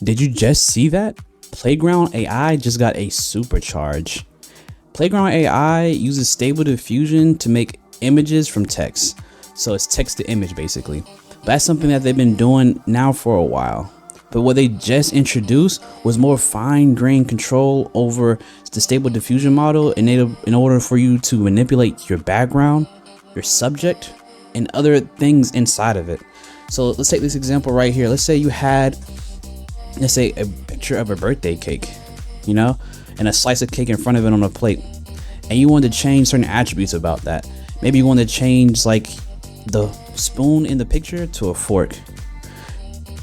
Did you just see that? Playground AI just got a supercharge. Playground AI uses stable diffusion to make images from text. So it's text to image basically. That's something that they've been doing now for a while. But what they just introduced was more fine-grained control over the stable diffusion model in order for you to manipulate your background, your subject, and other things inside of it. So let's take this example right here. Let's say you had, let's say, a picture of a birthday cake, you know, and a slice of cake in front of it on a plate, and you wanted to change certain attributes about that. Maybe you want to change like the spoon in the picture to a fork.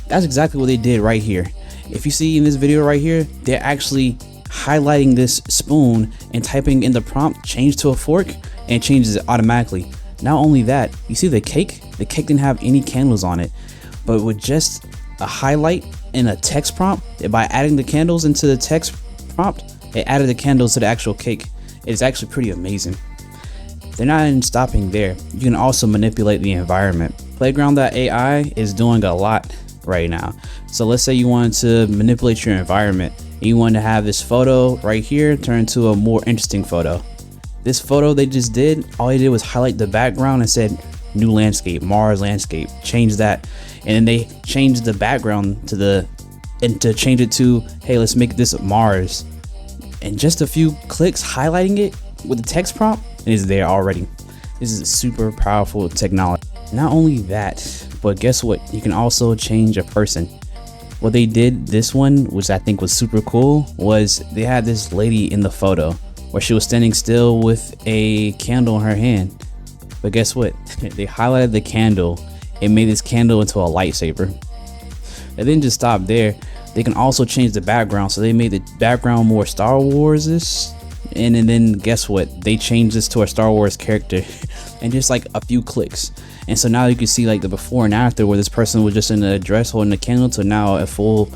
That's exactly what they did right here. If you see in this video right here, they're actually highlighting this spoon and typing in the prompt change to a fork, and it changes it automatically. Not only that, you see the cake didn't have any candles on it, but with just a highlight in a text prompt, by adding the candles into the text prompt, it added the candles to the actual cake. It's actually pretty amazing. They're not even stopping there. You can also manipulate the environment. Playground.ai is doing a lot right now. So let's say you wanted to manipulate your environment and you want to have this photo right here turn into a more interesting photo. This photo they just did, all they did was highlight the background and said new landscape, Mars landscape, change that. And then they changed the background to change it to, hey, let's make this Mars. And just a few clicks highlighting it with the text prompt, it is there already. This is a super powerful technology. Not only that, but guess what? You can also change a person. What they did, this one, which I think was super cool, was they had this lady in the photo where she was standing still with a candle in her hand. But guess what? They highlighted the candle and made this candle into a lightsaber. They didn't just stop there. They can also change the background. So they made the background more Star Wars-ish. And then guess what? They changed this to a Star Wars character and just like a few clicks. And so now you can see like the before and after, where this person was just in a dress holding a candle to now a full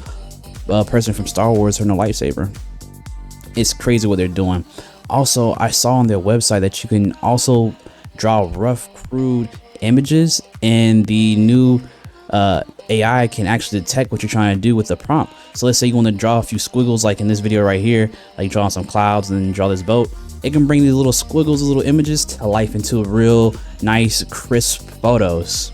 person from Star Wars holding a lightsaber. It's crazy what they're doing. Also, I saw on their website that you can also draw rough, crude images, and the new AI can actually detect what you're trying to do with the prompt. So let's say you want to draw a few squiggles, like in this video right here, like drawing some clouds and then draw this boat. It can bring these little squiggles, little images to life into real nice, crisp photos.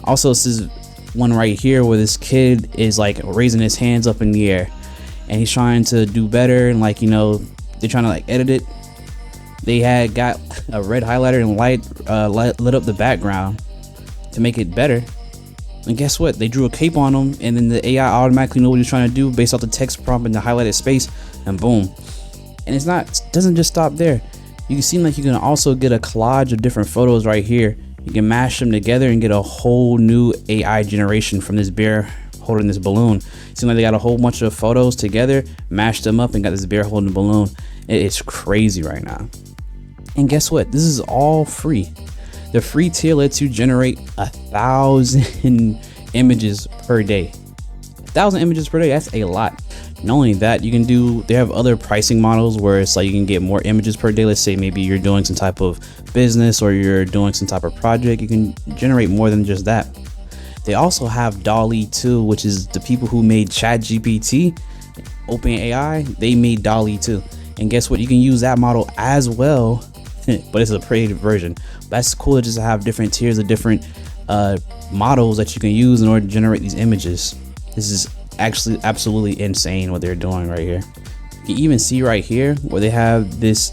Also, this is one right here where this kid is like raising his hands up in the air and he's trying to do better, and like, you know, they're trying to like edit it. They had got a red highlighter and lit up the background to make it better. And guess what? They drew a cape on him, and then the AI automatically know what he's trying to do based off the text prompt and the highlighted space, and boom. And it doesn't just stop there. You can see like you can also get a collage of different photos right here. You can mash them together and get a whole new AI generation from this bear holding this balloon. Seems like they got a whole bunch of photos together, mashed them up, and got this bear holding a balloon. It's crazy right now. And guess what? This is all free. The free tier lets you generate 1,000 images per day. 1,000 images per day, that's a lot. Not only that, you can they have other pricing models where it's like you can get more images per day. Let's say maybe you're doing some type of business or you're doing some type of project, you can generate more than just that. They also have DALL-E 2, which is the people who made ChatGPT, OpenAI, they made DALL-E 2. And guess what? You can use that model as well, but it's a paid version. That's cool just to have different tiers of different models that you can use in order to generate these images. This is actually absolutely insane what they're doing right here. You can even see right here where they have this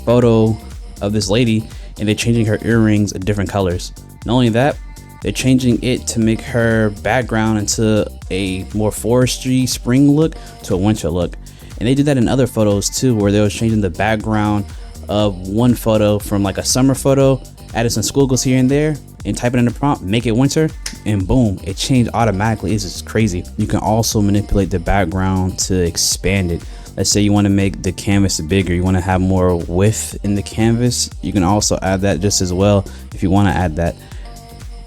photo of this lady and they're changing her earrings in different colors. Not only that, they're changing it to make her background into a more forestry spring look to a winter look. And they did that in other photos too, where they was changing the background of one photo from like a summer photo, added some squiggles here and there, and type it in the prompt, make it winter, and boom, it changed automatically. It's just crazy. You can also manipulate the background to expand it. Let's say you want to make the canvas bigger, you want to have more width in the canvas, you can also add that just as well if you want to add that.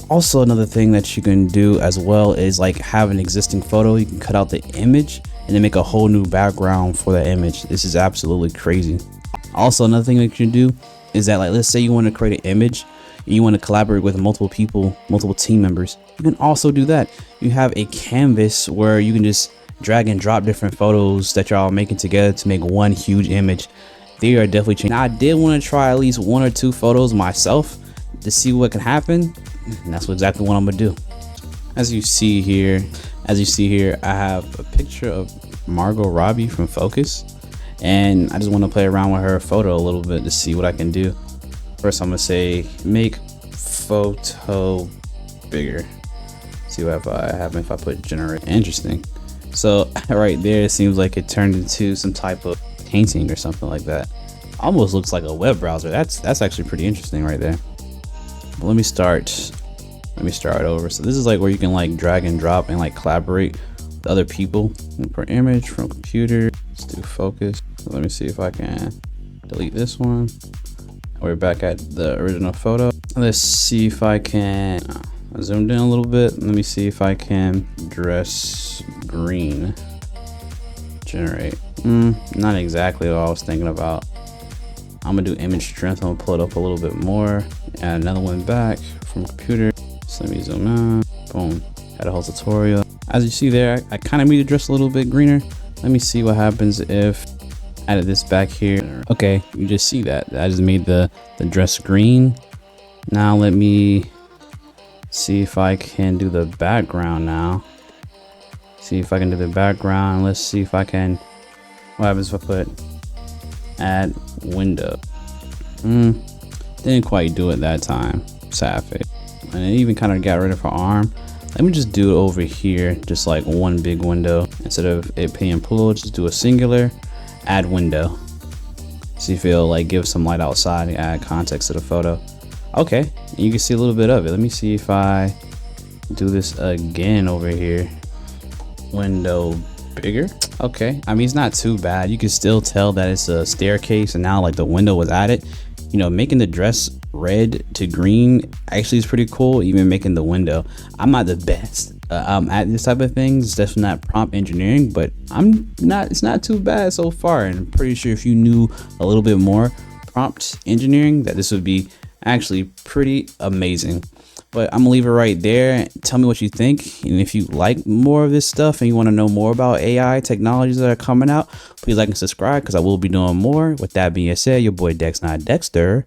Also, another thing that you can do as well is like have an existing photo, you can cut out the image and then make a whole new background for that image. This is absolutely crazy. Also, another thing that you can do is that, like, let's say you want to create an image and you want to collaborate with multiple people, multiple team members. You can also do that. You have a canvas where you can just drag and drop different photos that y'all making together to make one huge image. They are definitely changing. Now, I did want to try at least 1 or 2 photos myself to see what can happen, and that's exactly what I'm gonna do. As you see here, I have a picture of Margot Robbie from Focus, and I just want to play around with her photo a little bit to see what I can do. First, I'm gonna say make photo bigger. See what happens if I put generate. Interesting. So right there, it seems like it turned into some type of painting or something like that. Almost looks like a web browser. That's actually pretty interesting right there. But let me start over. So this is like where you can like drag and drop and like collaborate with other people. Per image from computer. Let's do focus. Let me see if I can delete this one. We're back at the original photo. Let's see if I can I zoomed in a little bit. Let me see if I can dress green. Generate. Not exactly what I was thinking about. I'm gonna do image strength. I'm gonna pull it up a little bit more. Add another one back from computer. So let me zoom in. Boom. Had a whole tutorial. As you see there, I kind of made the dress a little bit greener. Let me see what happens if I added this back here. Okay, you just see that. I just made the dress green. Now let me see if I can do the background now. See if I can do the background. Let's see if I can. What happens if I put add window? Didn't quite do it that time. Sapphic. And it even kind of got rid of her arm. Let me just do it over here, just like one big window. Instead of it being plural, just do a singular, add window. See if it'll like give some light outside and add context to the photo. Okay, you can see a little bit of it. Let me see if I do this again over here. Window bigger. Okay, I mean, it's not too bad. You can still tell that it's a staircase and now like the window was added. You know, making the dress red to green actually is pretty cool. Even making the window. I'm not the best at this type of things. It's definitely not prompt engineering, but it's not too bad so far. And I'm pretty sure if you knew a little bit more prompt engineering, that this would be actually pretty amazing. But I'm gonna leave it right there. Tell me what you think, and if you like more of this stuff and you want to know more about AI technologies that are coming out, please like and subscribe because I will be doing more. With that being said, your boy Dex, not Dexter.